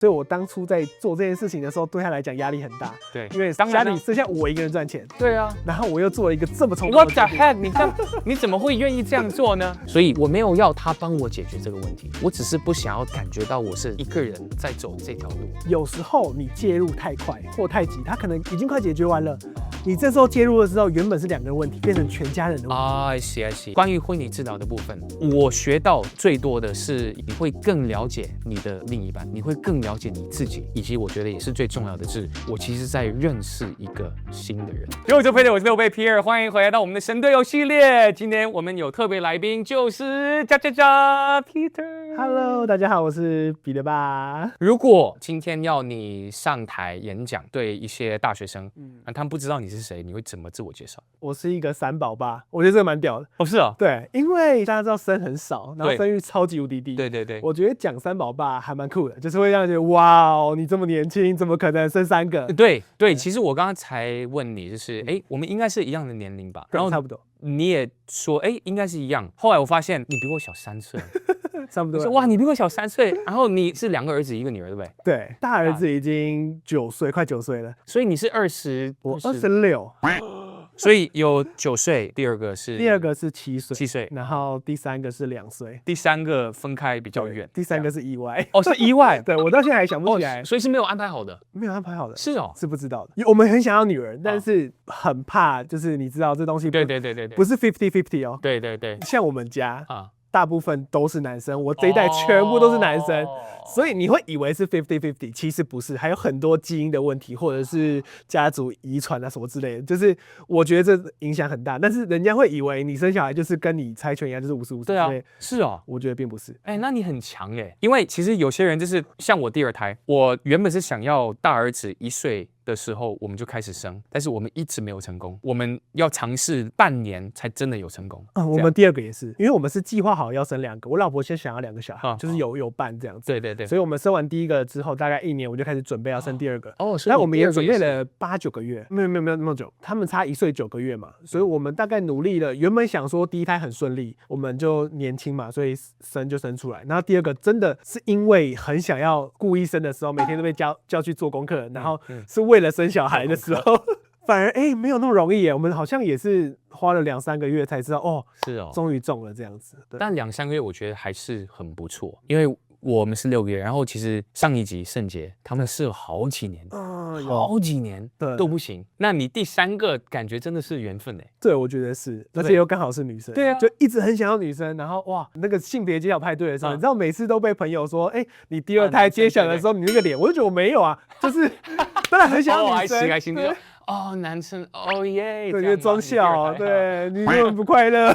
所以我当初在做这件事情的时候，对他来讲压力很大。对，因为家里剩下我一个人赚钱。对啊，然后我又做了一个这么冲动的 What 决 the 定。heck？你怎么会愿意这样做呢？所以我没有要他帮我解决这个问题，我只是不想要感觉到我是一个人在走这条路。有时候你介入太快或太急，他可能已经快解决完了。你这时候介入的时候，原本是2个人问题，变成全家人的问题。I see。关于婚礼治疗的部分，我学到最多的是你会更了解你的另一半，你会更了解你自己，以及我觉得也是最重要的是，我其实在认识一个新的人。有就配的，我是六倍 Pierre， 欢迎回来到我们的神队友系列。今天我们有特别来宾，就是Peter。Hello， 大家好，我是彼得爸。如果今天要你上台演讲，对一些大学生，他们不知道你是谁，你会怎么自我介绍？我是一个3宝爸，我觉得这个蛮屌的。哦，是哦，对，因为大家知道生很少，然后生育超级无敌低。对，我觉得讲3宝爸还蛮酷的，就是会让人觉得哇哦，你这么年轻，怎么可能生3个？对，其实我刚刚才问你，就是我们应该是一样的年龄吧？然后差不多。你也说应该是一样，后来我发现你比我小3岁。差不多。说哇，你比我小3岁，然后你是2个儿子1个女儿，对不对？对，大儿子已经9岁，快9岁了。所以你是20，我26。所以有9岁，第二个是7岁，然后第3个是2岁，第3个分开比较远，第3个是意外。哦，是意外。对，我到现在还想不起来，所以是没有安排好的，没有安排好的，是哦，是不知道的。我们很想要女儿，但是很怕，就是你知道这东西，对，不是50-50哦，对，像我们家大部分都是男生，我这一代全部都是男生，所以你会以为是50-50，其实不是，还有很多基因的问题，或者是家族遗传啊什么之类的，就是我觉得这影响很大。但是人家会以为你生小孩就是跟你猜拳一样，就是50-50。对啊，是哦，我觉得并不是。那你很强耶，因为其实有些人就是像我第2胎，我原本是想要大儿子1岁的时候我们就开始生，但是我们一直没有成功，我们要尝试半年才真的有成功。我们第2个也是，因为我们是计划好要生2个，我老婆先想要2个小孩，就是有伴这样子。对，所以我们生完第1个之后，大概1年我就开始准备要生第2个。哦，但我们也准备了8-9个月，没有那么久，他们差1岁9个月嘛，所以我们大概努力了。原本想说第1胎很顺利，我们就年轻嘛，所以生就生出来。然后第2个真的是因为很想要故意生的时候，每天都被叫去做功课，然后是为了生小孩的时候。反而没有那么容易耶，我们好像也是花了2-3个月才知道哦，是哦，终于中了这样子。但2-3个月我觉得还是很不错，因为我们是6个月，然后其实上一集圣杰他们试了好几年，好几年都不行。那你第3个感觉真的是缘分哎。对，我觉得是，而且又刚好是女生。对啊，就一直很想要女生，然后哇，那个性别揭晓派对的时候，你知道每次都被朋友说，你第2胎揭晓的时候，你那个脸，我就觉得我没有啊，就是当然很想要女生，开心的。哦，男生，哦耶，对，装笑，对，你根本不快乐。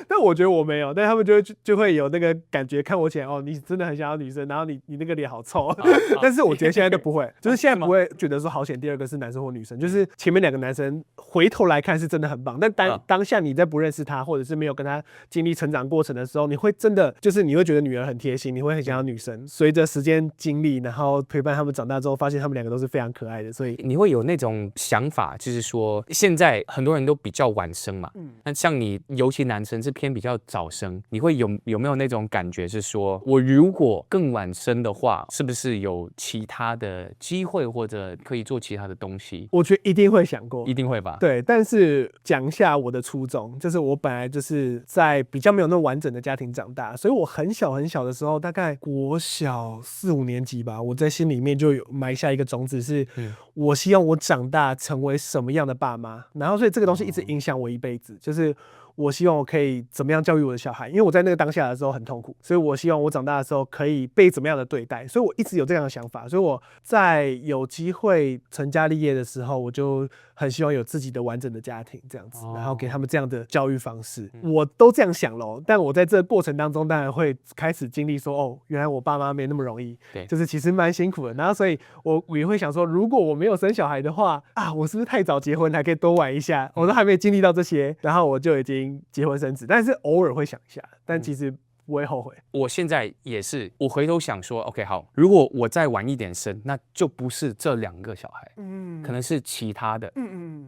但我觉得我没有，但他们就会有那个感觉，看我起来，哦，你真的很想要女生，然后你那个脸好臭。但是我觉得现在都不会，就是现在不会觉得说好险第2个是男生或女生，就是前面2个男生回头来看是真的很棒，但当下你在不认识他，或者是没有跟他经历成长过程的时候，你会真的就是你会觉得女儿很贴心，你会很想要女生。随着时间经历，然后陪伴他们长大之后，发现他们2个都是非常可爱的，所以你会有那种想法，就是说现在很多人都比较晚生嘛，那像你尤其男生是偏比较早生，你会有没有那种感觉是说，我如果更晚生的话，是不是有其他的机会或者可以做其他的东西？我觉得一定会想过，一定会吧？对，但是讲一下我的初衷，就是我本来就是在比较没有那么完整的家庭长大，所以我很小的时候，大概国小4-5年级吧，我在心里面就有埋下一个种子，是我希望我长大成为什么样的爸妈，然后所以这个东西一直影响我一辈子，就是我希望我可以怎么样教育我的小孩，因为我在那个当下的时候很痛苦，所以我希望我长大的时候可以被怎么样的对待，所以我一直有这样的想法，所以我在有机会成家立业的时候，我就很希望有自己的完整的家庭这样子，然后给他们这样的教育方式，我都这样想咯。但我在这个过程当中当然会开始经历说，哦，原来我爸妈没那么容易，对，就是其实蛮辛苦的，然后所以我也会想说，如果我没有生小孩的话啊，我是不是太早结婚还可以多玩一下，我都还没经历到这些，然后我就已经结婚生子，但是偶尔会想一下，但其实不会后悔。我现在也是，我回头想说 ，OK， 好，如果我再晚一点生，那就不是这2个小孩，可能是其他的。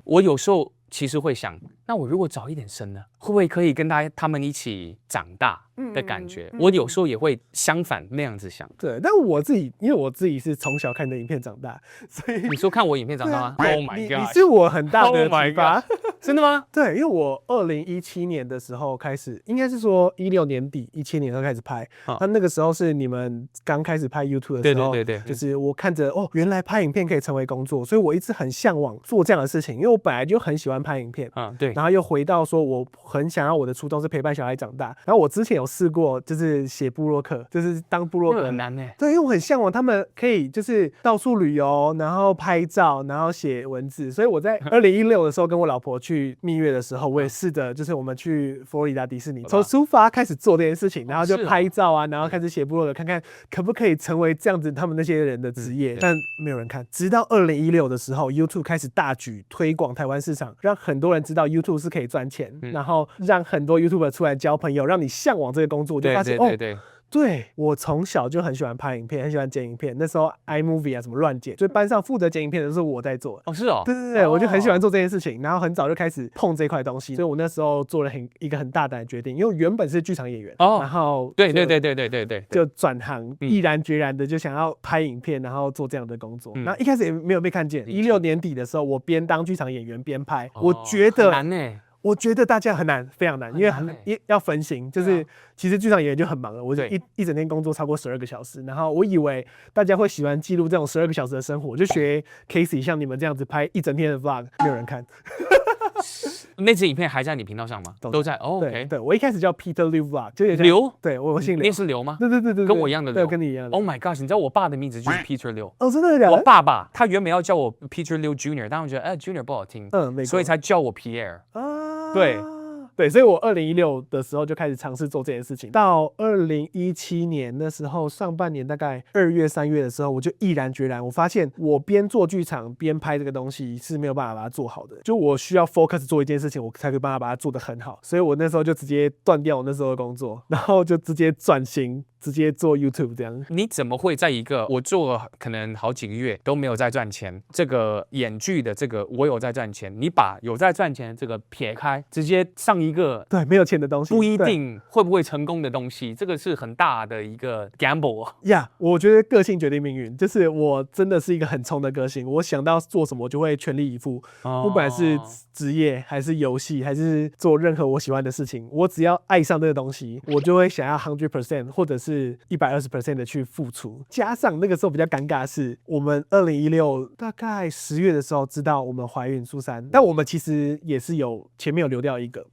我有时候其实会想，那我如果早一点生呢，会不会可以跟他们一起长大的感觉？我有时候也会相反那样子想。对，但我自己因为我自己是从小看你的影片长大，所以你说看我影片长大吗？Oh my 你 god！是我很大的 Oh my 启发。真的吗？对，因为我2017年的时候开始，应该是说16年底、17年都开始拍。那个时候是你们刚开始拍 YouTube 的时候，对，就是我看着哦，原来拍影片可以成为工作，所以我一直很向往做这样的事情，因为我本来就很喜欢拍影片。对。然后又回到说，我很想要我的初衷是陪伴小孩长大。然后我之前有试过，就是写部落客，就是当部落格，很难呢。对，因为我很向往他们可以就是到处旅游，然后拍照，然后写文字。所以我在2016的时候跟我老婆去蜜月的时候，我也试着就是我们去佛罗里达迪士尼，从出发开始做这件事情，然后就拍照啊，然后开始写部落格，看看可不可以成为这样子他们那些人的职业。但没有人看，直到2016的时候 ，YouTube 开始大举推广台湾市场，让很多人知道 YouTube 是可以赚钱，然后让很多 YouTuber 出来交朋友，让你向往这个工作，我就发现对，我从小就很喜欢拍影片，很喜欢剪影片。那时候 iMovie 啊什么乱剪，所以班上负责剪影片的都是我在做。是哦。对，我就很喜欢做这件事情，然后很早就开始碰这块东西。所以我那时候做了一个很大胆的决定，因为我原本是剧场演员，然后对，就转行，毅然决然的就想要拍影片，然后做这样的工作。然后一开始也没有被看见。16年底的时候，我边当剧场演员边拍，我觉得很难欸。我觉得大家很难，非常难，因为要分心，就是其实剧场演员就很忙了，我就一整天工作超过12个小时，然后我以为大家会喜欢记录这种12个小时的生活，我就学 Casey 像你们这样子拍一整天的 vlog， 没有人看。那支影片还在你频道上吗？都在。OK， 对，我一开始叫 Peter Liu Vlog， 就刘，对我姓刘。你也是刘吗？对，跟我一样的刘，对，跟你一样的。Oh my gosh， 你知道我爸的名字就是 Peter Liu。哦，真的假的？我爸爸他原本要叫我 Peter Liu Junior， 但我觉得Junior 不好听，所以才叫我 Pierre。对，所以我2016的时候就开始尝试做这件事情，到2017年的时候，上半年大概2月、3月的时候，我就毅然决然，我发现我边做剧场边拍这个东西是没有办法把它做好的，就我需要 focus 做一件事情，我才可以办法把它做得很好，所以我那时候就直接断掉我那时候的工作，然后就直接转型。直接做 YouTube 这样。你怎么会在一个我做了可能好几个月都没有在赚钱，这个演剧的这个我有在赚钱，你把有在赚钱的这个撇开，直接上一个对没有钱的东西，不一定会不会成功的东西，这个是很大的一个 gamble 呀。我觉得个性决定命运，就是我真的是一个很冲的个性，我想到做什么我就会全力以赴，不管是职业还是游戏还是做任何我喜欢的事情，我只要爱上这个东西，我就会想要 100% 或者是120% 的去付出。加上那个时候比较尴尬的是，我们2016大概10月的时候知道我们怀孕苏珊，但我们其实也是前面有流掉一个，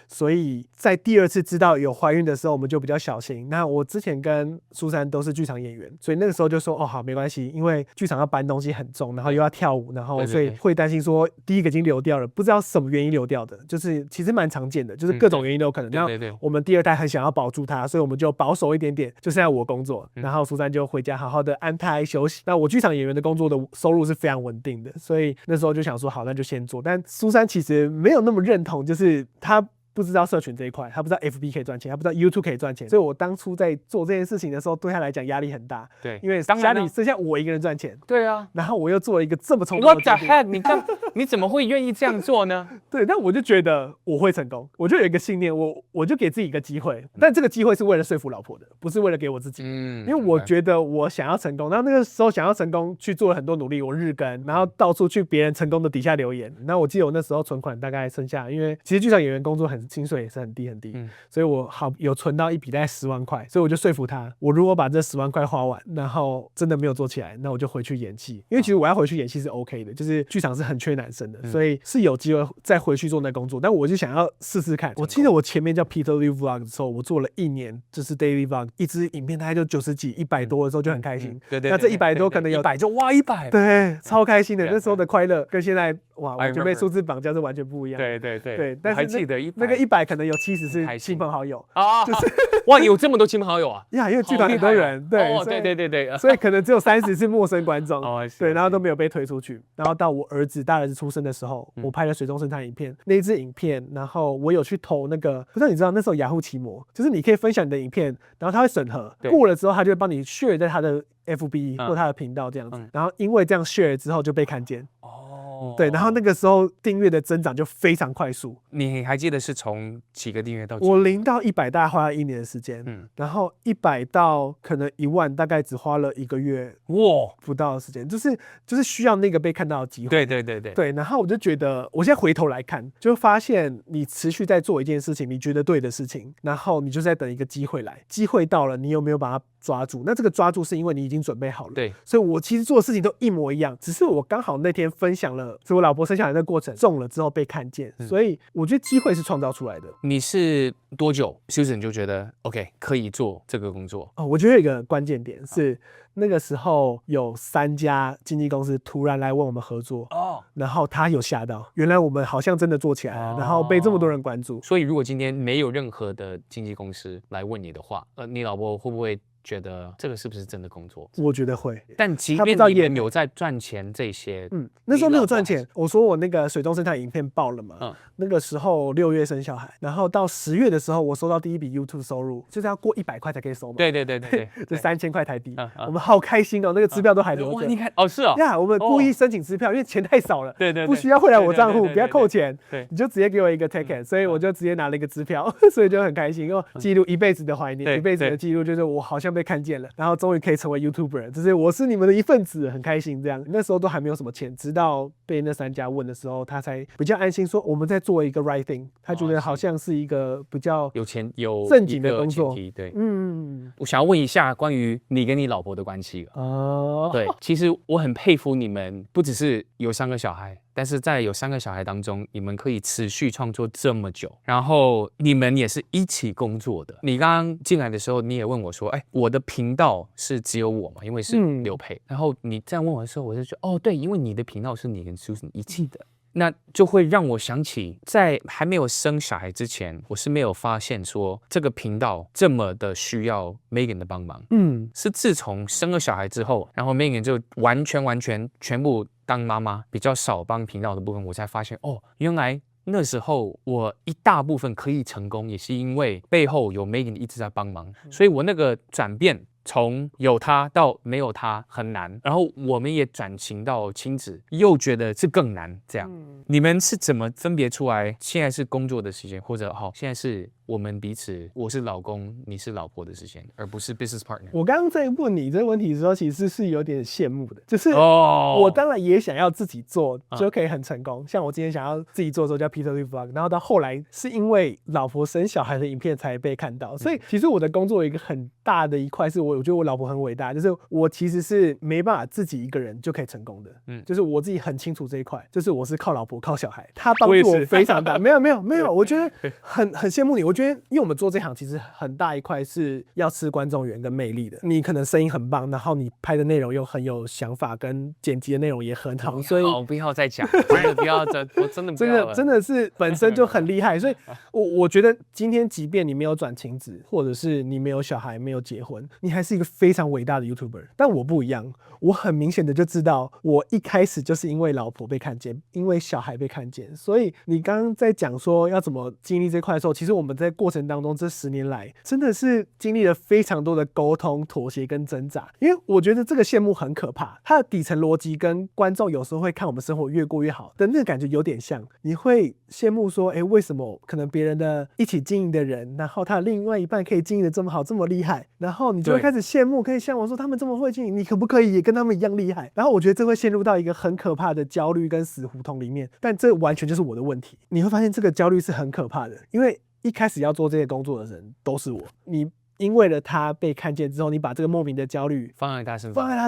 所以在第2次知道有怀孕的时候，我们就比较小心。那我之前跟苏珊都是剧场演员，所以那个时候就说哦好没关系，因为剧场要搬东西很重，然后又要跳舞，然后所以会担心说第一个已经流掉了，不知道什么原因流掉的，就是其实蛮常见的，就是各种原因都有可能。对，我们第2胎很想要保住它，所以我们就保守一点点，就剩下我工作，然后苏珊就回家好好的安胎休息。那我剧场演员的工作的收入是非常稳定的，所以那时候就想说好，那就先做。但苏珊其实没有那么认同，就是她不知道社群这一块，他不知道 FB 可以赚钱，他不知道 YouTube 可以赚钱，所以我当初在做这件事情的时候，对他来讲压力很大。对，因为家里剩下我一个人赚钱。对啊，然后我又做了一个这么冲动的决定。What the heck？ 你怎么会愿意这样做呢？对，但我就觉得我会成功，我就有一个信念，我就给自己一个机会，但这个机会是为了说服老婆的，不是为了给我自己。因为我觉得我想要成功，然后那个时候想要成功，去做了很多努力，我日更，然后到处去别人成功的底下留言。那我记得我那时候存款大概剩下，因为其实剧场演员工作薪水也是很低。所以我有存到一笔大概10万块，所以我就说服他，我如果把这10万块花完，然后真的没有做起来，那我就回去演戏。因为其实我要回去演戏是 OK 的，就是剧场是很缺男生的，所以是有机会再回去做那工作。但我就想要试试看。我记得我前面叫 Peter Liu Vlog 的时候，我做了1年，就是 Daily Vlog， 一支影片大概就90几、100多的时候就很开心。对，那这100多可能有100就哇100，对，超开心的。那时候的快乐跟现在哇完全被数字绑架是完全不一样。对，但是还记得那个100可能有70是亲朋好友啊，就是哇有这么多亲朋好友啊呀，因为剧团很多人，对，所以可能只有30是陌生观众，对，然后都没有被推出去。然后到我大儿子出生的时候，我拍了水中生态影片，那一支影片，然后我有去投那个，不知道你知道那时候雅虎奇摩，就是你可以分享你的影片，然后他会审核，过了之后他就会帮你 share 在他的 FB 或他的频道这样子，然后因为这样 share 之后就被看见。对，然后那个时候订阅的增长就非常快速。你还记得是从几个订阅到几个？我0到100大概花了1年的时间，然后100到可能1万大概只花了1个月不到的时间，就是需要那个被看到的机会。对，然后我就觉得，我现在回头来看，就发现你持续在做一件事情，你觉得对的事情，然后你就在等一个机会来，机会到了，你有没有把它抓住？那这个抓住是因为你已经准备好了。对，所以我其实做的事情都一模一样，只是我刚好那天分享了，所以我老婆生下来的过程中了之后被看见，所以我觉得机会是创造出来的。你是多久Susan 就觉得 OK 可以做这个工作？我觉得有一个关键点是，那个时候有3家经纪公司突然来问我们合作，然后他有吓到，原来我们好像真的做起来了，然后被这么多人关注。所以如果今天没有任何的经纪公司来问你的话，你老婆会不会觉得这个是不是真的工作？我觉得会，但即便你们有在赚钱这些，那时候没有赚钱。我说我那个水中生态影片爆了嘛，那个时候6月生小孩，然后到10月的时候，我收到第一笔 YouTube 收入，就是要过100块才可以收嘛。对，这3000块台币，我们好开心哦，那个支票都还留着。你看，是哦，我们故意申请支票，因为钱太少了，对，不需要汇来我账户，不要扣钱，对，你就直接给我一个 ticket，所以我就直接拿了一个支票，所以就很开心，因为记录一辈子的怀念，一辈子的记录，就是我好像被看见了，然后终于可以成为 YouTuber， 就是我是你们的一份子，很开心这样。那时候都还没有什么钱，直到被那3家问的时候，他才比较安心，说我们在做一个 right thing， 他觉得好像是一个比较有钱有正经的工作。对，我想要问一下关于你跟你老婆的关系对，其实我很佩服你们，不只是有3个小孩。但是在有3个小孩当中，你们可以持续创作这么久，然后你们也是一起工作的。你刚刚进来的时候，你也问我说：“我的频道是只有我嘛？因为是刘培。然后你这样问我的时候，我就觉得对，因为你的频道是你跟 Susan 一起的。那就会让我想起，在还没有生小孩之前，我是没有发现说这个频道这么的需要 Megan 的帮忙。是自从生了小孩之后，然后 Megan 就完全全部当妈妈，比较少帮频道的部分，我才发现原来那时候我一大部分可以成功，也是因为背后有 Megan 一直在帮忙，所以我那个转变。从有他到没有他很难，然后我们也转型到亲子，又觉得是更难。这样，你们是怎么分别出来？现在是工作的时间，或者现在是我们彼此，我是老公，你是老婆的时间，而不是 business partner。我刚刚在问你这个问题的时候，其实是有点羡慕的，就是我当然也想要自己做，就可以很成功。像我今天想要自己做的时候叫 Peter Lee Vlog， 然后到后来是因为老婆生小孩的影片才被看到，所以其实我的工作有一个很大的一块是我觉得我老婆很伟大，就是我其实是没办法自己一个人就可以成功的，就是我自己很清楚这一块，就是我是靠老婆靠小孩，她帮助我非常大。没有，我觉得很羡慕你。我觉得因为我们做这行其实很大一块是要吃观众缘跟魅力的，你可能声音很棒，然后你拍的内容又很有想法，跟剪辑的内容也很好，所以不要再讲，不要再，我真的不要了，真的是本身就很厉害，所以我觉得今天即便你没有转亲子，或者是你没有小孩没有结婚，你还是一个非常伟大的 YouTuber。但我不一样，我很明显的就知道，我一开始就是因为老婆被看见，因为小孩被看见。所以你刚刚在讲说要怎么经历这块的时候，其实我们在过程当中这10年来真的是经历了非常多的沟通、妥协跟挣扎。因为我觉得这个羡慕很可怕，它的底层逻辑跟观众有时候会看我们生活越过越好的那个感觉有点像，你会羡慕说，为什么可能别人的一起经营的人，然后他的另外一半可以经营的这么好，这么厉害，然后你就会开始羡慕，可以向往说他们这么会经营，你可不可以也跟他们一样厉害？然后我觉得这会陷入到一个很可怕的焦虑跟死胡同里面，但这完全就是我的问题。你会发现这个焦虑是很可怕的，因为一开始要做这些工作的人都是我，你因为了他被看见之后，你把这个莫名的焦虑放在他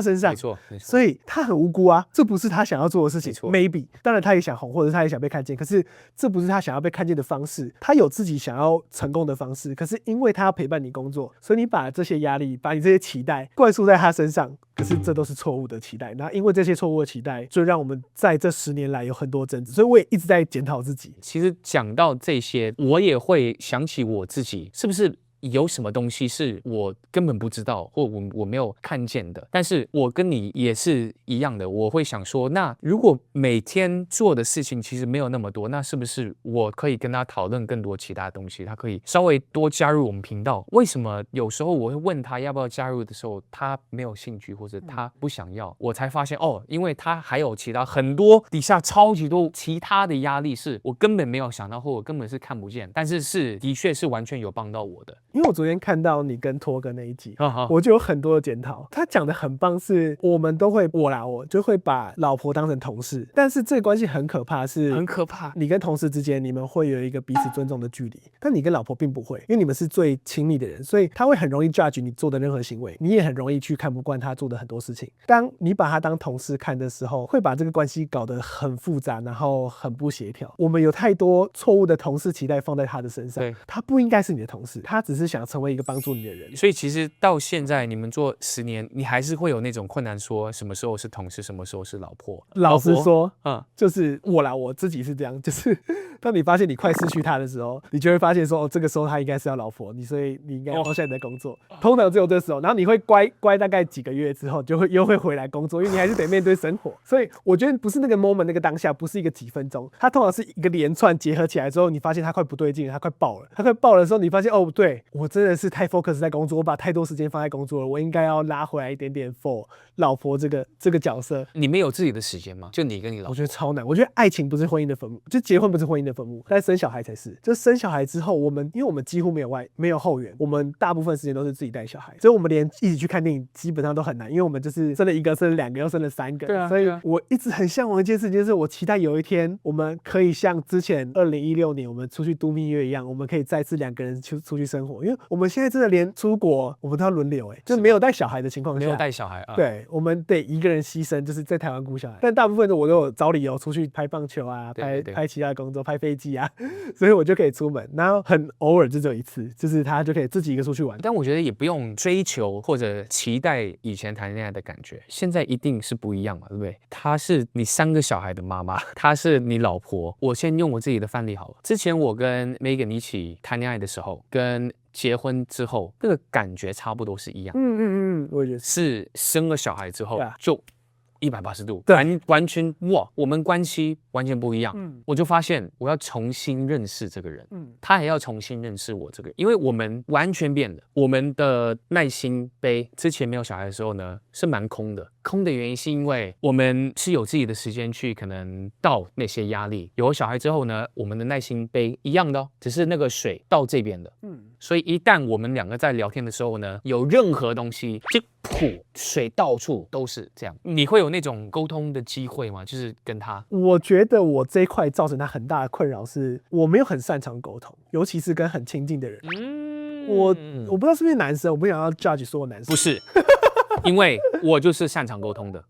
身上，没错，所以他很无辜啊，这不是他想要做的事情。maybe 当然他也想红，或者他也想被看见，可是这不是他想要被看见的方式。他有自己想要成功的方式，可是因为他要陪伴你工作，所以你把这些压力，把你这些期待灌输在他身上。可是这都是错误的期待，那因为这些错误的期待，就让我们在这10年来有很多争执，所以我也一直在检讨自己。其实讲到这些，我也会想起我自己，是不是有什么东西是我根本不知道，或我没有看见的。但是我跟你也是一样的，我会想说，那如果每天做的事情其实没有那么多，那是不是我可以跟他讨论更多其他东西？他可以稍微多加入我们频道。为什么有时候我会问他要不要加入的时候，他没有兴趣或者他不想要，我才发现哦，因为他还有其他很多底下超级多其他的压力，是我根本没有想到，或我根本是看不见，但是的确是完全有帮到我的。因为我昨天看到你跟托哥那一集，好我就有很多的检讨。他讲的很棒，是我们都会我就会把老婆当成同事，但是这个关系很可怕，是很可怕。你跟同事之间，你们会有一个彼此尊重的距离，但你跟老婆并不会，因为你们是最亲密的人，所以他会很容易 judge 你做的任何行为，你也很容易去看不惯他做的很多事情。当你把他当同事看的时候，会把这个关系搞得很复杂，然后很不协调。我们有太多错误的同事期待放在他的身上，他不应该是你的同事，他只是想成为一个帮助你的人。所以其实到现在你们做10年，你还是会有那种困难，说什么时候是同事，什么时候是老婆。老实说，就是我自己是这样，就是当你发现你快失去他的时候，你就会发现说，哦，这个时候他应该是要老婆你，所以你应该放下你的工作。通常只有这时候，然后你会乖大概几个月之后，又会回来工作，因为你还是得面对生活。所以我觉得不是那个 moment 那个当下，不是一个几分钟，它通常是一个连串结合起来之后，你发现它快不对劲了，它快爆了。它快爆的时候，你发现哦，对我真的是太 focus 在工作，我把太多时间放在工作了，我应该要拉回来一点点 for 老婆这个角色。你们有自己的时间吗？就你跟你老婆？我觉得超难。我觉得爱情不是婚姻的坟墓，就结婚不是婚姻的坟墓，但生小孩才是。就生小孩之后，因为我们几乎没有后援，我们大部分时间都是自己带小孩，所以我们连一起去看电影基本上都很难，因为我们就是生了1个，生了2个，又生了3个。对啊，所以我一直很向往一件事情，就是我期待有一天我们可以像之前2016年我们出去度蜜月一样，我们可以再次2个人出去生活。因为我们现在真的连出国我们都要轮流，就没有带小孩的情况下，没有带小孩对，我们得一个人牺牲，就是在台湾顾小孩。但大部分的我都有找理由出去拍棒球啊，拍其他的工作，拍飞机啊，所以我就可以出门。然后很偶尔就只有一次，就是他就可以自己一个出去玩。但我觉得也不用追求或者期待以前谈恋爱的感觉，现在一定是不一样嘛，对不对？她是你3个小孩的妈妈，她是你老婆。我先用我自己的范例好了。之前我跟 Megan 一起谈恋爱的时候，跟结婚之后，那个感觉差不多是一样。我也觉得是生了小孩之后就180度，完全哇，我们关系完全不一样。我就发现我要重新认识这个人，他也要重新认识我这个人，因为我们完全变了。我们的耐心杯之前没有小孩的时候呢，是蛮空的。空的原因是因为我们是有自己的时间去可能倒那些压力。有了小孩之后呢，我们的耐心杯一样的哦，只是那个水到这边的。所以一旦我们2个在聊天的时候呢，有任何东西就噗，水到处都是这样。你会有那种沟通的机会吗？就是跟他？我觉得我这一块造成他很大的困扰是，我没有很擅长沟通，尤其是跟很亲近的人。我不知道是不是男生，我不想要 judge 所有男生。不是，因为我就是擅长沟通的。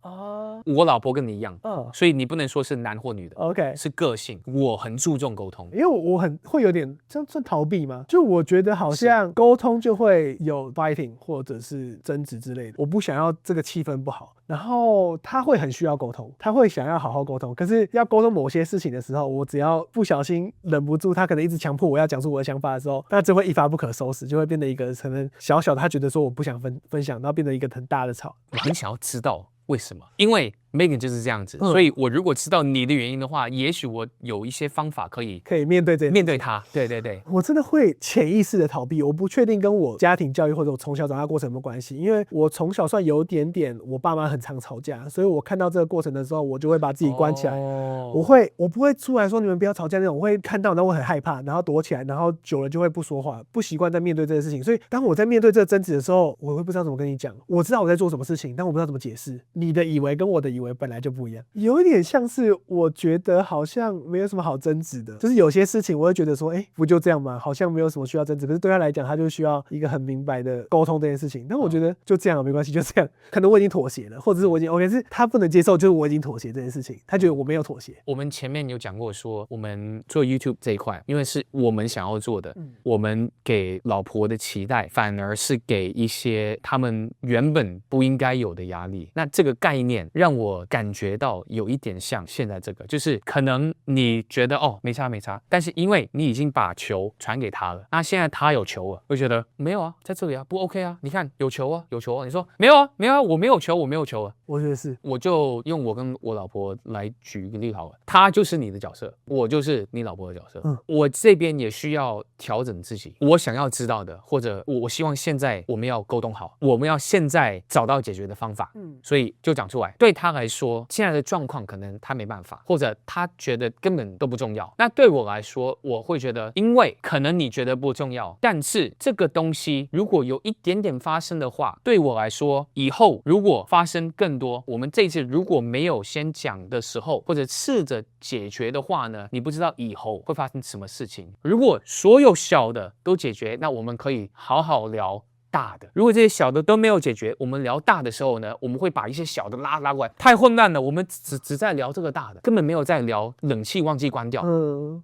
我老婆跟你一样，所以你不能说是男或女的 ，OK， 是个性。我很注重沟通，因为我很会有点这样算逃避吗？就我觉得好像沟通就会有 fighting 或者是争执之类的，我不想要这个气氛不好。然后他会很需要沟通，他会想要好好沟通，可是要沟通某些事情的时候，我只要不小心忍不住，他可能一直强迫我要讲出我的想法的时候，那就会一发不可收拾，就会变得一个可能小小的他觉得说我不想分享，然后变成一个很大的吵。我很想要知道为什么，因为 Megan 就是这样子，所以我如果知道你的原因的话，也许我有一些方法可以面对他。对，我真的会潜意识的逃避，我不确定跟我家庭教育或者我从小长大过程有没有关系，因为我从小算有点我爸妈很常吵架，所以我看到这个过程的时候，我就会把自己关起来。我不会出来说你们不要吵架那种，我会看到然后我很害怕，然后躲起来，然后久了就会不说话，不习惯在面对这件事情。所以当我在面对这个争执的时候，我会不知道怎么跟你讲。我知道我在做什么事情，但我不知道怎么解释。你的以为跟我的以为本来就不一样，有一点像是我觉得好像没有什么好争执的，就是有些事情我会觉得说，不就这样吗？好像没有什么需要争执，可是对他来讲，他就需要一个很明白的沟通这件事情。但我觉得就这样没关系，就这样。可能我已经妥协了，或者是我已经 OK， 是他不能接受，就是我已经妥协这件事情，他觉得我没有妥协。我们前面有讲过说，我们做 YouTube 这一块，因为是我们想要做的，我们给老婆的期待，反而是给一些他们原本不应该有的压力。那这个概念让我我感觉到有一点像现在这个，就是可能你觉得哦没差没差，但是因为你已经把球传给他了，那现在他有球了，会觉得没有啊，在这里啊，不 OK 啊，你看有球啊，有球啊，你说没有啊，没有啊，我没有球，我没有球啊。我觉得是，我就用我跟我老婆来举个例好了，她就是你的角色，我就是你老婆的角色。我这边也需要调整自己，我想要知道的，或者我希望现在我们要沟通好，我们要现在找到解决的方法。所以就讲出来。对他来说，现在的状况可能他没办法，或者他觉得根本都不重要。那对我来说，我会觉得，因为可能你觉得不重要，但是这个东西如果有一点点发生的话，对我来说，以后如果发生更多，我们这次如果没有先讲的时候，或者试着解决的话呢，你不知道以后会发生什么事情。如果所有小的都解决，那我们可以好好聊大的。如果这些小的都没有解决，我们聊大的时候呢，我们会把一些小的拉过来，太混乱了。我们只在聊这个大的，根本没有在聊冷气忘记关掉。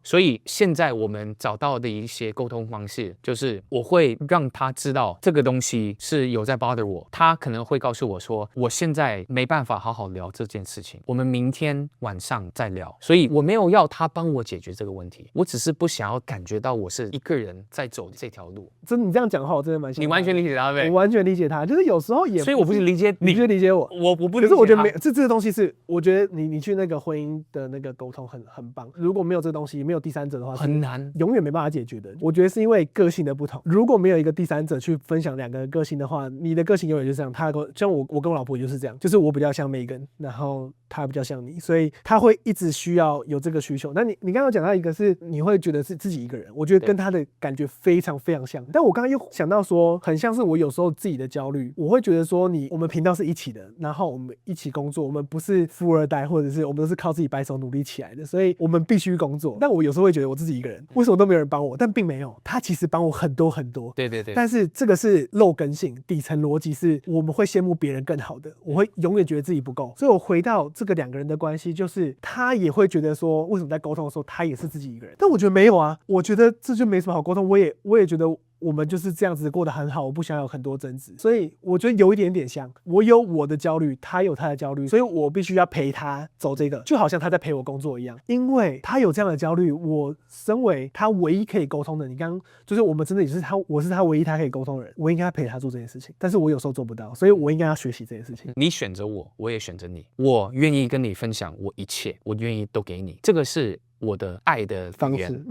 所以现在我们找到的一些沟通方式，就是我会让他知道这个东西是有在 bother 我，他可能会告诉我说，我现在没办法好好聊这件事情，我们明天晚上再聊。所以我没有要他帮我解决这个问题，我只是不想要感觉到我是一个人在走这条路。真的，你这样讲的话，我真的蛮喜欢。你完全理解他呗？我完全理解他，就是有时候也，所以我不是理解你，不是理解我，我不理解他。可是我觉得没这个东西是，我觉得你去那个婚姻的那个沟通很棒。如果没有这个东西，没有第三者的话，很难，永远没办法解决的。我觉得是因为个性的不同，如果没有一个第三者去分享两个人个性的话，你的个性永远就是这样。他像我跟我老婆就是这样，就是我比较像Megan，然后他比较像你，所以他会一直需要有这个需求。那你刚刚讲到一个是你会觉得是自己一个人，我觉得跟他的感觉非常非常像。但我刚刚又想到说，很像是我有时候自己的焦虑，我会觉得说我们频道是一起的，然后我们一起工作，我们不是富二代，或者是我们都是靠自己白手努力起来的，所以我们必须工作。但我有时候会觉得我自己一个人，为什么都没有人帮我？但并没有，他其实帮我很多很多。对对对。但是这个是漏根性，底层逻辑是我们会羡慕别人更好的，我会永远觉得自己不够。所以我回到这个两个人的关系，就是他也会觉得说，为什么在沟通的时候他也是自己一个人？但我觉得没有啊，我觉得这就没什么好沟通。我也觉得我们就是这样子过得很好，我不想有很多争执，所以我觉得有一点点像，我有我的焦虑，他有他的焦虑，所以我必须要陪他走这个，就好像他在陪我工作一样，因为他有这样的焦虑，我身为他唯一可以沟通的，你刚刚就是我们真的也是他，我是他唯一他可以沟通的人，我应该陪他做这件事情，但是我有时候做不到，所以我应该要学习这件事情。你选择我，我也选择你，我愿意跟你分享我一切，我愿意都给你，这个是我的爱的方式。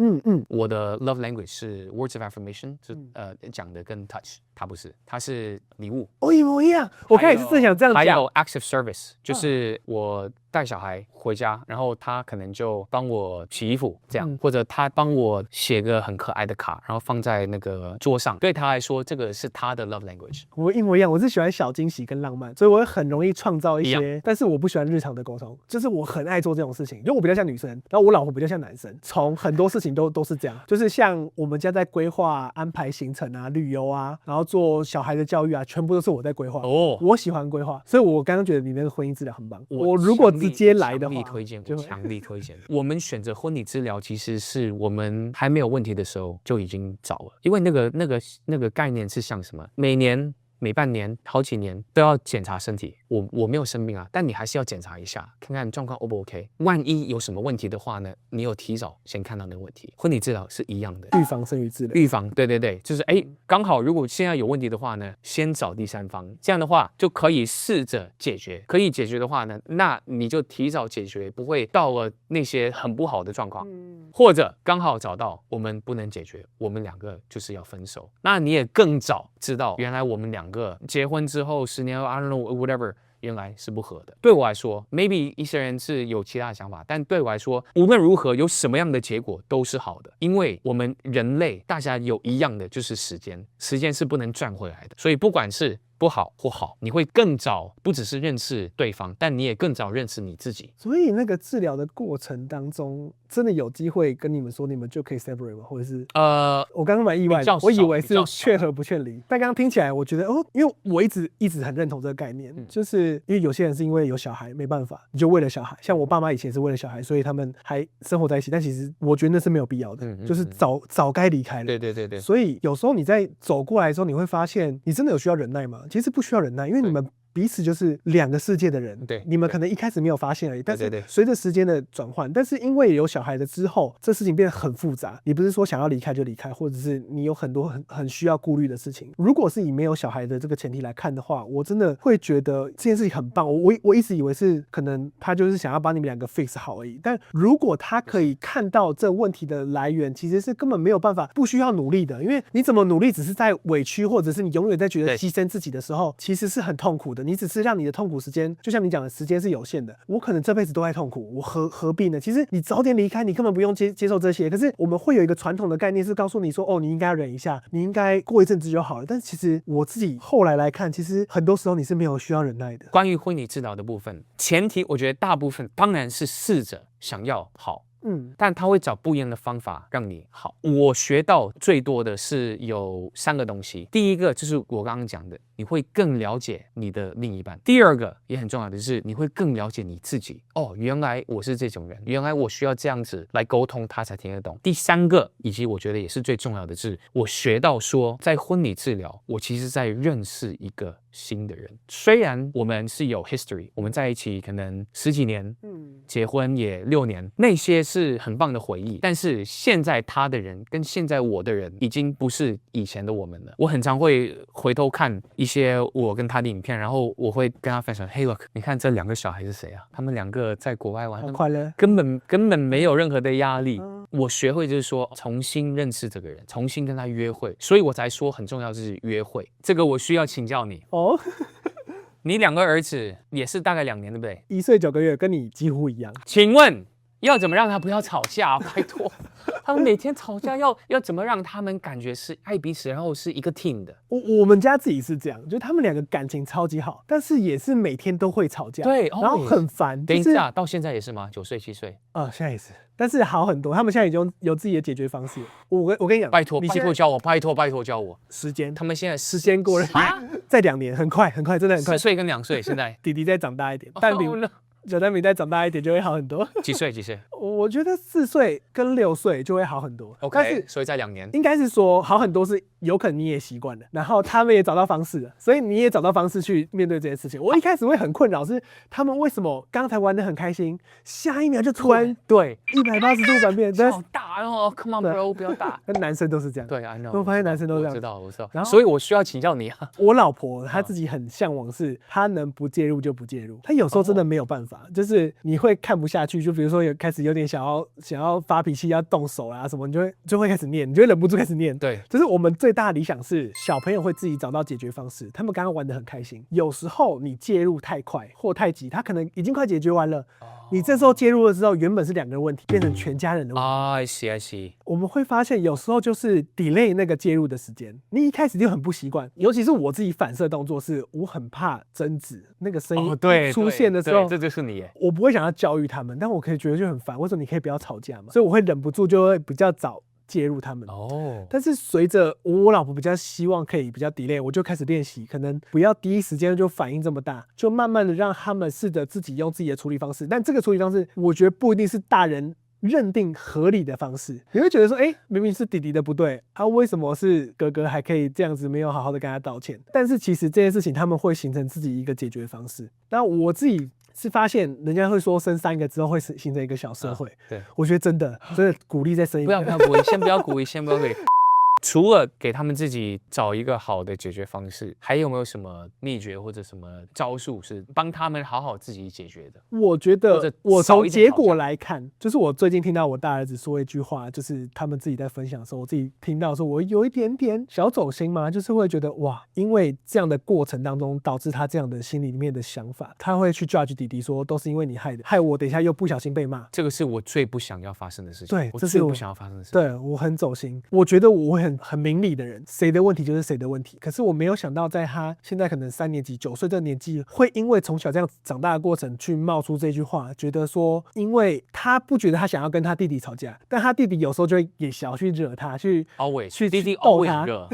我的 love language 是 words of affirmation， 是讲的跟 touch， 它不是，它是礼物。一模一样，我刚才也是正想这样讲。还有 acts of service， 就是我带小孩回家，然后他可能就帮我洗衣服这样，或者他帮我写个很可爱的卡，然后放在那个桌上。对他来说，这个是他的 love language。我一模一样，我是喜欢小惊喜跟浪漫，所以我会很容易创造一些，但是我不喜欢日常的沟通，就是我很爱做这种事情，就我比较像女生，然后我老婆比较像男生，从很多事情都是这样，就是像我们家在规划安排行程啊、旅游啊，然后做小孩的教育啊，全部都是我在规划。我喜欢规划，所以我刚刚觉得你那个婚姻治疗很棒。我如果直接来的话，强力推荐。我们选择婚礼治疗，其实是我们还没有问题的时候就已经找了，因为那个概念是像什么，每年每半年好几年都要检查身体。我没有生病啊，但你还是要检查一下，看看状况 O 不 OK。万一有什么问题的话呢，你有提早先看到那个问题。婚礼治疗是一样的，预防胜于治疗。预防，对对对，就是刚好如果现在有问题的话呢，先找第三方，这样的话就可以试着解决。可以解决的话呢，那你就提早解决，不会到了那些很不好的状况。或者刚好找到我们不能解决，我们两个就是要分手，那你也更早知道，原来我们两个结婚之后10年后 I don't know whatever，原来是不合的。对我来说 maybe 一些人是有其他的想法，但对我来说无论如何有什么样的结果都是好的，因为我们人类大家有一样的，就是时间是不能赚回来的，所以不管是不好或好，你会更早不只是认识对方，但你也更早认识你自己。所以那个治疗的过程当中，真的有机会跟你们说你们就可以 separate 吗？或者是我刚刚蛮意外的，我以为是劝和不劝离，但刚刚听起来我觉得因为我一直很认同这个概念，就是因为有些人是因为有小孩没办法，你就为了小孩，像我爸妈以前是为了小孩，所以他们还生活在一起，但其实我觉得那是没有必要的，就是早该离开了。对对对对。所以有时候你在走过来的时候，你会发现你真的有需要忍耐吗？其实不需要忍耐，因为你们彼此就是两个世界的人。对，你们可能一开始没有发现而已，但是对随着时间的转换，但是因为有小孩的之后，这事情变得很复杂。你不是说想要离开就离开，或者是你有很多很需要顾虑的事情。如果是以没有小孩的这个前提来看的话，我真的会觉得这件事情很棒。我一直以为是可能他就是想要把你们两个 fix 好而已，但如果他可以看到这问题的来源，其实是根本没有办法不需要努力的，因为你怎么努力只是在委屈，或者是你永远在觉得牺牲自己的时候，其实是很痛苦的。你只是让你的痛苦时间，就像你讲的时间是有限的，我可能这辈子都在痛苦，我何必呢？其实你早点离开，你根本不用接受这些。可是我们会有一个传统的概念是告诉你说，哦，你应该忍一下，你应该过一阵子就好了。但其实我自己后来来看，其实很多时候你是没有需要忍耐的。关于婚礼治疗的部分，前提我觉得大部分当然是试着想要好。但他会找不一样的方法让你好。我学到最多的是有3个东西，第一个就是我刚刚讲的，你会更了解你的另一半。第二个也很重要的是，你会更了解你自己。哦，原来我是这种人，原来我需要这样子来沟通，他才听得懂。第3个，以及我觉得也是最重要的是，我学到说，在婚礼治疗，我其实在认识一个新的人。虽然我们是有 history， 我们在一起可能10几年，结婚也6年，那些是很棒的回忆。但是现在他的人跟现在我的人已经不是以前的我们了。我很常会回头看一些我跟他的影片，然后我会跟他分享 ，Hey look， 你看这2个小孩是谁啊？他们2个在国外玩，好快乐，根本没有任何的压力。我学会就是说，重新认识这个人，重新跟他约会，所以我才说很重要就是约会。这个我需要请教你哦。你2个儿子也是大概2年，对不对？1岁9个月，跟你几乎一样。请问要怎么让他不要吵架？拜托，他们每天吵架要怎么让他们感觉是爱彼此，然后是一个 team 的？我们家自己是这样，就是他们2个感情超级好，但是也是每天都会吵架，对，然后很烦。等一下，到现在也是吗？9岁7岁？现在也是，但是好很多。他们现在已经有自己的解决方式。我跟你讲，拜托教我，拜托教我。时间，他们现在时间过了，再2年，很快，真的很快。4岁跟2岁，现在弟弟再长大一点，但比小丹比再长大一点就会好很多。几岁？我觉得4岁跟6岁就会好很多。OK， 但是所以在2年，应该是说好很多是有可能你也习惯了，然后他们也找到方式了，所以你也找到方式去面对这件事情。我一开始会很困扰，是他们为什么刚才玩得很开心，下一秒就突然对180度转变，好大哦 ，Come on bro， 不要大。那男生都是这样，对 I know， 我发现男生都这样，我知道。然后所以我需要请教你啊。我老婆她自己很向往是，她能不介入就不介入，她有时候真的没有办法，就是你会看不下去，就比如说开始有点想要发脾气，要动手啊什么，你就会开始念，你就会忍不住开始念。对，就是我们最大的理想是小朋友会自己找到解决方式，他们刚刚玩得很开心。有时候你介入太快或太急，他可能已经快解决完了。你这时候介入了之后，原本是2个人问题，变成全家人的问题。I see。我们会发现，有时候就是 delay 那个介入的时间。你一开始就很不习惯，尤其是我自己反射动作是，我很怕争执，那个声音出现的时候，这就是你耶。我不会想要教育他们，但我可以觉得就很烦。为什么你可以不要吵架嘛？所以我会忍不住就会比较早介入他们但是随着我老婆比较希望可以比较 delay， 我就开始练习，可能不要第一时间就反应这么大，就慢慢的让他们试着自己用自己的处理方式。但这个处理方式，我觉得不一定是大人认定合理的方式。你会觉得说，明明是弟弟的不对啊，为什么是哥哥还可以这样子没有好好的跟他道歉？但是其实这件事情他们会形成自己一个解决方式。那我自己是发现人家会说生3个之后会形成一个小社会，对，我觉得真的鼓励再生一个。不要鼓励，先不要鼓励。除了给他们自己找一个好的解决方式，还有没有什么秘诀或者什么招数是帮他们好好自己解决的？我觉得我从结果来看，就是我最近听到我大儿子说一句话，就是他们自己在分享的时候，我自己听到说我有一点点小走心嘛，就是会觉得哇，因为这样的过程当中导致他这样的心里面的想法，他会去 judge 弟弟说都是因为你害的，害我等一下又不小心被骂。这个是我最不想要发生的事情。对，这是我不想要发生的事情。对，我很走心。我觉得我会很明理的人，谁的问题就是谁的问题。可是我没有想到，在他现在可能3年级9岁这个年纪，会因为从小这样长大的过程去冒出这句话，觉得说，因为他不觉得他想要跟他弟弟吵架，但他弟弟有时候就会也想要去惹他，去 always 去弟弟逗 always 他惹。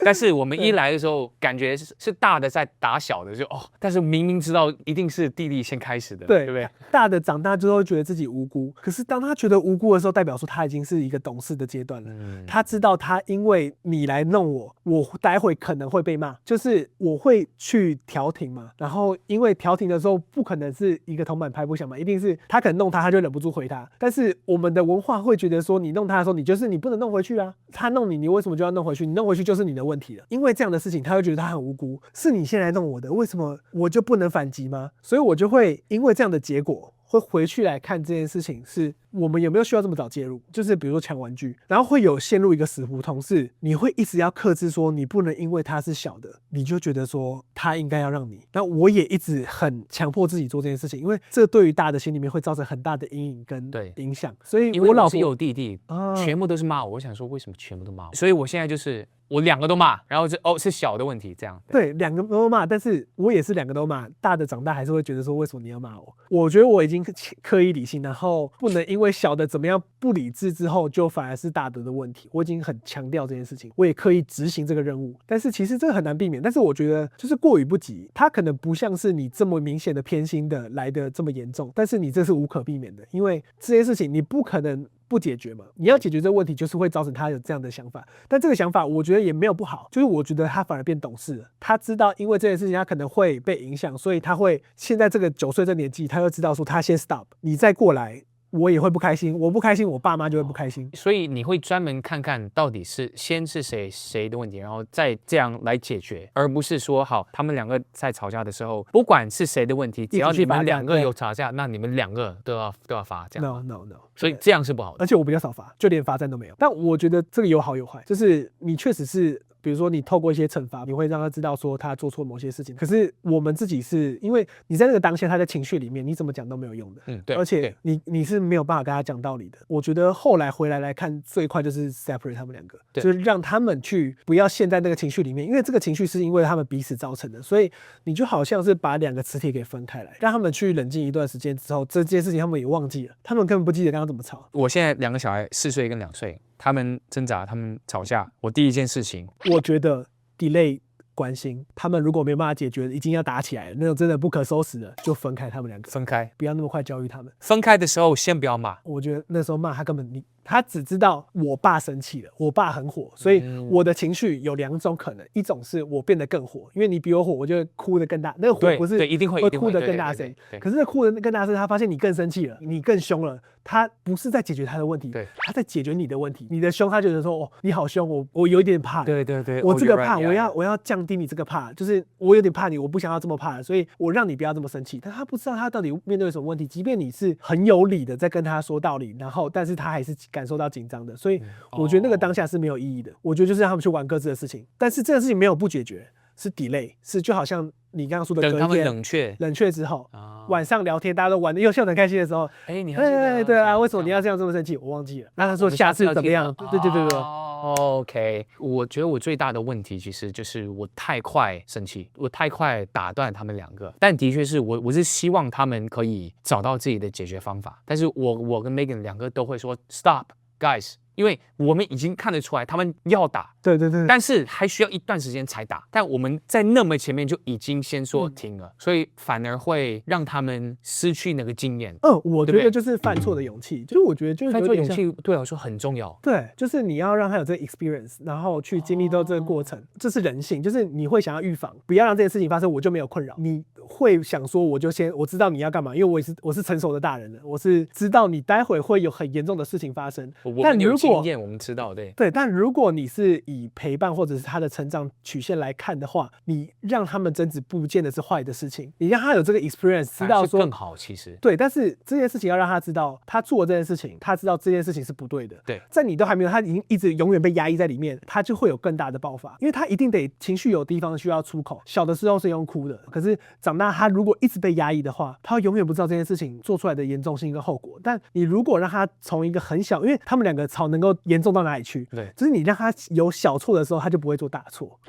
但是我们一来的时候，感觉是大的在打小的，但是明明知道一定是弟弟先开始的，对不对？大的长大之后觉得自己无辜，可是当他觉得无辜的时候，代表说他已经是一个懂事的阶段了。他知道他因为你来弄我待会可能会被骂，就是我会去调停嘛。然后因为调停的时候不可能是一个铜板拍不响嘛，一定是他可能弄他就忍不住回他。但是我们的文化会觉得说，你弄他的时候，你不能弄回去啊。他弄你，你为什么就要弄回去？你弄回去就是你的问题了。因为这样的事情，他会觉得他很无辜，是你先来弄我的，为什么我就不能反击吗？所以我就会因为这样的结果，会回去来看这件事情，是我们有没有需要这么早介入？就是比如说抢玩具，然后会有陷入一个死胡同，是你会一直要克制说，你不能因为他是小的，你就觉得说他应该要让你。那我也一直很强迫自己做这件事情，因为这对于大的心里面会造成很大的阴影跟影响。所以我老婆有弟弟，全部都是骂我。我想说，为什么全部都骂我？所以我现在就是我2个都骂，然后是小的问题，这样。对，2个都骂，但是我也是2个都骂。大的长大还是会觉得说，为什么你要骂我？我觉得我已经刻意理性，然后不能因为小的怎么样不理智之后，就反而是大的问题。我已经很强调这件事情，我也刻意执行这个任务。但是其实这个很难避免，但是我觉得就是过于不及，它可能不像是你这么明显的偏心的来的这么严重，但是你这是无可避免的，因为这些事情你不可能不解决嘛，你要解决这个问题，就是会造成他有这样的想法。但这个想法我觉得也没有不好，就是我觉得他反而变懂事了。他知道因为这件事情他可能会被影响，所以他会现在这个9岁这年纪，他就知道说他先 stop， 你再过来我也会不开心，我不开心，我爸妈就会不开心。所以你会专门看看到底是先是谁的问题，然后再这样来解决，而不是说好他们2个在吵架的时候，不管是谁的问题，只要你们2个有吵架，那你们2个都要罚这样。No， 所以这样是不好的。而且我比较少罚，就连罚站都没有。但我觉得这个有好有坏，就是你确实是。比如说你透过一些惩罚，你会让他知道说他做错某些事情。可是我们自己是因为你在那个当下，他在情绪里面，你怎么讲都没有用的。对。而且你是没有办法跟他讲道理的。我觉得后来回来看，最快就是 separate 他们2个，就是让他们去不要陷在那个情绪里面，因为这个情绪是因为他们彼此造成的，所以你就好像是把2个磁铁给分开来，让他们去冷静一段时间之后，这件事情他们也忘记了，他们根本不记得刚刚怎么吵。我现在2个小孩4岁跟2岁。他们挣扎，他们吵架，我第一件事情，我觉得 delay 关心，他们如果没办法解决，已经要打起来了，那种真的不可收拾了，就分开他们2个，分开，不要那么快教育他们。分开的时候先不要骂，我觉得那时候骂他根本他只知道我爸生气了，我爸很火，所以我的情绪有2种可能，一种是我变得更火，因为你比我火，我就会哭得更大，那个火不是一定会哭得更大声，可是那哭得更大声，他发现你更生气了，你更凶了，他不是在解决他的问题，他在解决你的问题，你的凶他觉得说你好凶，我有一点怕，对，我这个怕，我要降低你这个怕，就是我有点怕你，我不想要这么怕，所以我让你不要这么生气，但他不知道他到底面对什么问题，即便你是很有理的在跟他说道理，然后但是他还是感受到紧张的。所以我觉得那个当下是没有意义的，我觉得就是让他们去玩各自的事情，但是这件事情没有不解决，是 delay， 是就好像你刚刚说的，等他们冷却之后，晚上聊天大家都玩的又笑得很开心的时候，你还对啊，为什么你要这么生气？我忘记了，那他说下次怎么样？对。OK， 我觉得我最大的问题其实就是我太快生气，我太快打断他们2个。但的确是我是希望他们可以找到自己的解决方法。但是我跟 Megan 2个都会说 Stop guys， 因为我们已经看得出来他们要打，对，但是还需要一段时间才打。但我们在那么前面就已经先说停了，所以反而会让他们失去那个经验。我觉得就是犯错的勇气，就是我觉得就是犯错勇气对我来说很重要。对，就是你要让他有这个 experience， 然后去经历到这个过程，这是人性，就是你会想要预防，不要让这件事情发生，我就没有困扰。你会想说，我知道你要干嘛，因为我是成熟的大人了，我是知道你待会会有很严重的事情发生。但如果我们知道，对，但如果你是以陪伴或者是他的成长曲线来看的话，你让他们争执不见得是坏的事情，你让他有这个 experience， 知道说更好。其实对，但是这件事情要让他知道，他做这件事情，他知道这件事情是不对的。对，在你都还没有，他已经一直永远被压抑在里面，他就会有更大的爆发，因为他一定得情绪有地方需要出口。小的时候是用哭的，可是长大他如果一直被压抑的话，他永远不知道这件事情做出来的严重性跟后果。但你如果让他从一个很小，因为他们2个吵能够严重到哪里去？对，就是你让他有小错的时候，他就不会做大错。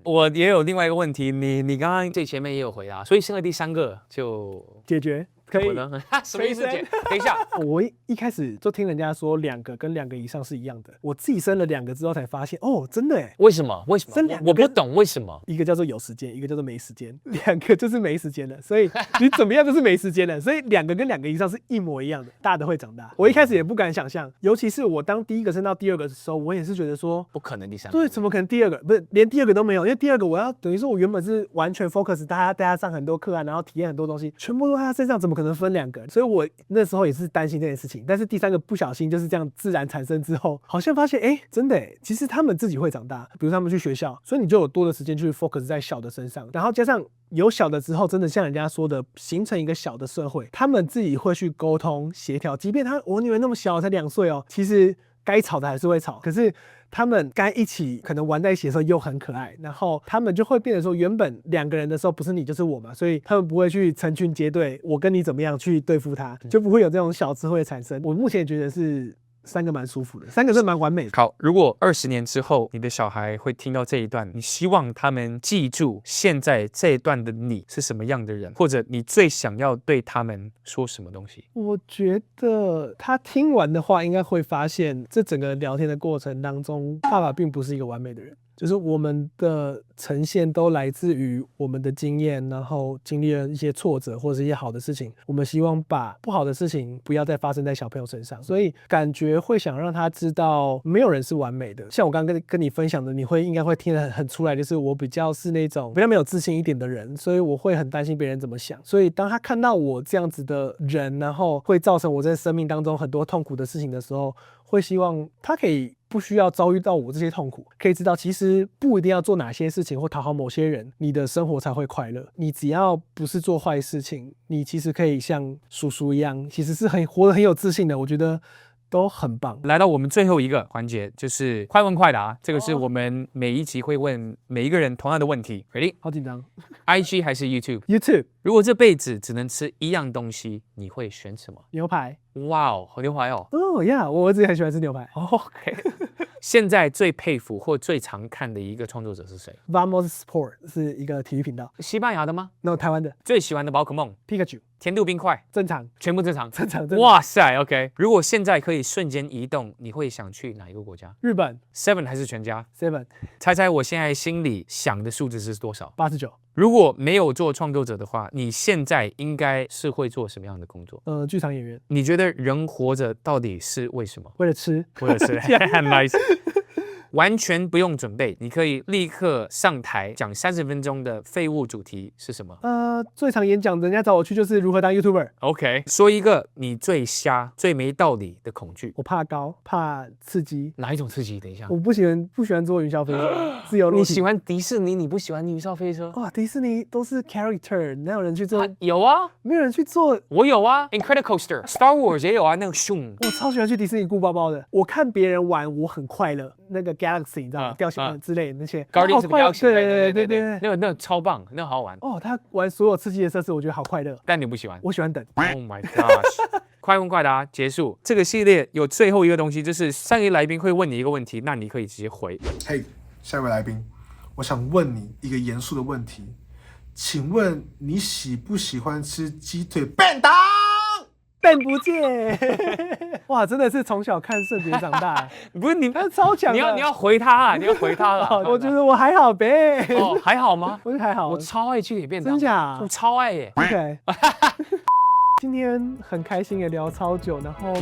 我也有另外一个问题，你刚刚最前面也有回答，所以剩了第3个就解决。可以我呢？什么意思？姐，等一下，我一开始就听人家说2个跟2个以上是一样的，我自己生了2个之后才发现，哦，真的哎，为什么？为什么？生2个我不懂为什么。一个叫做有时间，一个叫做没时间，2个就是没时间了，所以你怎么样都是没时间了，所以2个跟2个以上是一模一样的，大的会长大。我一开始也不敢想象，尤其是我当第1个生到第2个的时候，我也是觉得说，不可能第3个。对，怎么可能第2个不是连第2个都没有？因为第2个我要等于说我原本是完全 focus 大家带他上很多课啊，然后体验很多东西，全部都在他身上，怎么可能分2个？所以我那时候也是担心这件事情。但是第3个不小心就是这样自然产生之后，好像发现真的其实他们自己会长大。比如他们去学校，所以你就有多的时间去 focus 在小的身上，然后加上有小的之后，真的像人家说的，形成一个小的社会，他们自己会去沟通协调。即便我女儿那么小，才2岁哦，其实该吵的还是会吵，可是他们该一起可能玩在一起的时候又很可爱，然后他们就会变成说，原本2个人的时候不是你就是我嘛，所以他们不会去成群结队，我跟你怎么样去对付他，就不会有这种小智慧产生。我目前觉得是3个蛮舒服的，3个是蛮完美的。好，如果20年之后你的小孩会听到这一段，你希望他们记住现在这一段的你是什么样的人，或者你最想要对他们说什么东西？我觉得他听完的话，应该会发现，这整个聊天的过程当中，爸爸并不是一个完美的人。就是我们的呈现都来自于我们的经验，然后经历了一些挫折或者是一些好的事情，我们希望把不好的事情不要再发生在小朋友身上，所以感觉会想让他知道没有人是完美的。像我刚刚跟你分享的，你应该会听得很出来，就是我比较是那种比较没有自信一点的人，所以我会很担心别人怎么想，所以当他看到我这样子的人，然后会造成我在生命当中很多痛苦的事情的时候，会希望他可以不需要遭遇到我这些痛苦，可以知道其实不一定要做哪些事情或讨好某些人，你的生活才会快乐。你只要不是做坏事情，你其实可以像叔叔一样，其实是活得很有自信的，我觉得都很棒。来到我们最后一个环节，就是快问快答，这个是我们每一集会问每一个人同样的问题。Ready？ 好紧张。IG 还是 YouTube？ 如果这辈子只能吃一样东西，你会选什么？牛排。哇哦，好牛排哦！哦呀，我儿子也很喜欢吃牛排。OK 现在最佩服或最常看的一个创作者是谁？ Vamos Sport 是一个体育频道。西班牙的吗？ No， 台湾的。最喜欢的宝可梦？ Pikachu。甜度冰块？正常。全部正常。正常。哇塞 OK。 如果现在可以瞬间移动，你会想去哪一个国家？日本。 7 还是全家？ 7。 猜猜我现在心里想的数字是多少？89。如果没有做创作者的话，你现在应该是会做什么样的工作？剧场演员。你觉得人活着到底是为什么？为了吃。为了吃Nice。完全不用准备，你可以立刻上台讲30分钟的废物主题是什么？最常演讲，人家找我去就是如何当 YouTuber。OK， 说一个你最瞎、最没道理的恐惧。我怕高，怕刺激。哪一种刺激？等一下，我不喜欢坐云霄飞车，自由落体。你喜欢迪士尼，你不喜欢云霄飞车？哇，迪士尼都是 character， 哪有人去做？有啊，没有人去做。我有啊 ，Incredicoaster、Star Wars 也有啊，那个熊。我超喜欢去迪士尼顾包包的，我看别人玩，我很快乐。那个 Galaxy 你知道吗？掉下之类的那些 Guardians of the Galaxy， 对，那个超棒，那个好好玩。哦，他玩所有刺激的设施，我觉得好快乐。但你不喜欢？我喜欢等。Oh my gosh！ 快问快答结束。这个系列有最后一个东西，就是上一来宾会问你一个问题，那你可以直接回。嘿，下一位来宾，我想问你一个严肃的问题，请问你喜不喜欢吃鸡腿便当？但不见，哇，真的是从小看圣杰长大，不是你，他超强的。你要回他啊，你要回他啊。我觉得我还好呗。哦，还好吗？我觉得还好。我超爱鸡腿便当，真假？我超爱耶。OK。今天很开心也聊超久，然后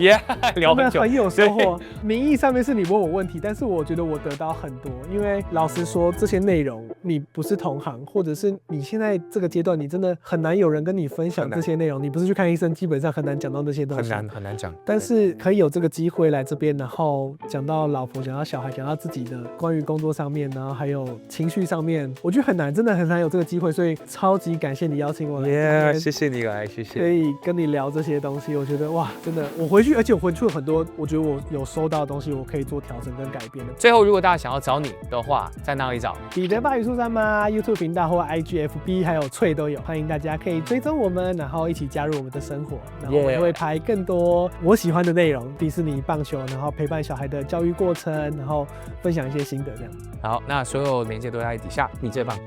聊很久，很有收获。名义上面是你问我问题，但是我觉得我得到很多，因为老实说，这些内容你不是同行，或者是你现在这个阶段，你真的很难有人跟你分享这些内容。你不是去看医生，基本上很难讲到那些东西，很难讲。但是可以有这个机会来这边，然后讲到老婆，讲到小孩，讲到自己的关于工作上面，然后还有情绪上面，我觉得很难，真的很难有这个机会，所以超级感谢你邀请我来。谢谢你来，谢谢。可以跟你聊这些东西，我觉得哇，真的，我回去，而且我回去了很多，我觉得我有收到的东西，我可以做调整跟改变的。最后，如果大家想要找你的话，在哪里找？彼得爸语速3吗 ？YouTube 频道或 IGFB 还有脆都有，欢迎大家可以追踪我们，然后一起加入我们的生活。然后我也会拍更多我喜欢的内容，迪士尼、棒球，然后陪伴小孩的教育过程，然后分享一些心得这样。好，那所有链接都在底下，你最棒。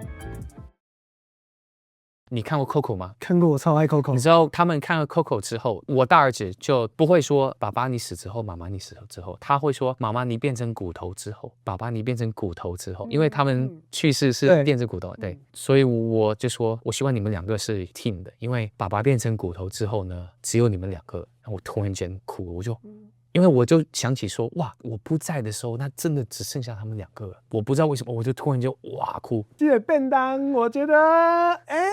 你看过 Coco 吗？看过，我超爱 Coco 你。知道他们看了 Coco 之后，我大儿子就不会说爸爸你死之后，妈妈你死了之后，他会说妈妈你变成骨头之后，爸爸你变成骨头之后，因为他们去世是对变成骨头，对，所以我就说我希望你们两个是 team 的，因为爸爸变成骨头之后呢，只有你们两个，然后我突然间哭了，我就。因为我就想起说，哇，我不在的时候，那真的只剩下他们两个了。我不知道为什么，我就突然就哇哭。这个便当，我觉得，哎，